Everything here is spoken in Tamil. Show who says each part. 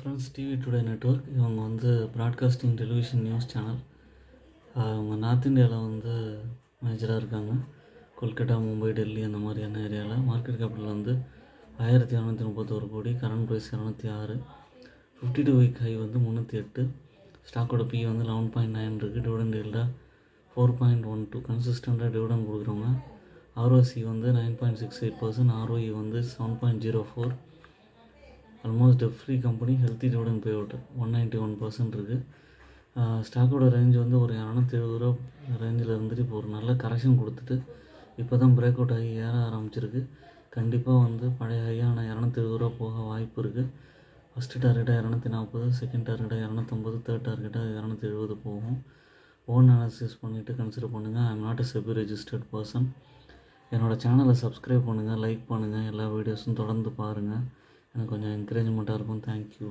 Speaker 1: ஃப்ரெண்ட்ஸ், டிவி டுடே நெட்வொர்க் இவங்க வந்து ப்ராட்காஸ்டிங் டெலிவிஷன் நியூஸ் சேனல். அவங்க நார்த் இந்தியாவில் வந்து மேஜராக இருக்காங்க. கொல்கட்டா, மும்பை, டெல்லி அந்த மாதிரியான ஏரியாவில். மார்க்கெட் கேபிட்டல் வந்து 1231 கோடி. Current price 206. 52 வீக் ஹை வந்து 308. ஸ்டாக்கோட பி வந்து 11.9 இருக்குது. டிவிடெண்ட் ஈல்டாக 4.12. கன்சிஸ்டண்ட்டாக டிவிடெண்ட் கொடுக்குறவங்க. ஆர்ஓசி வந்து 9.68%. ஆர்ஓஇ வந்து 7.04. Almost free company. Healthy dividend pay out 191% இருக்குது. ஸ்டாக்கோட ரேஞ்ச் வந்து ஒரு 270 ரூபா ரேஞ்சில் இருந்துட்டு இப்போ ஒரு நல்ல கரெக்ஷன் கொடுத்துட்டு இப்போ தான் பிரேக் அவுட் ஆகி ஏற ஆரம்பிச்சிருக்கு. கண்டிப்பாக வந்து பழைய ஹையான 270 ரூபா போக வாய்ப்பு இருக்குது. ஃபஸ்ட்டு டார்கெட்டாக 240, செகண்ட் டார்கெட்டாக 250, தேர்ட் டார்கெட்டாக 270 போகும். ஓன் அனாலிசிஸ் பண்ணிவிட்டு கன்சிடர் பண்ணுங்கள். I am not a SEBI registered person. என்னோடய சேனலை சப்ஸ்கிரைப் பண்ணுங்கள், லைக் பண்ணுங்கள், எல்லா வீடியோஸும் தொடர்ந்து பாருங்கள். எனக்கு கொஞ்சம் என்கரேஜ்மெண்ட்டாக இருக்கும். தேங்க்யூ.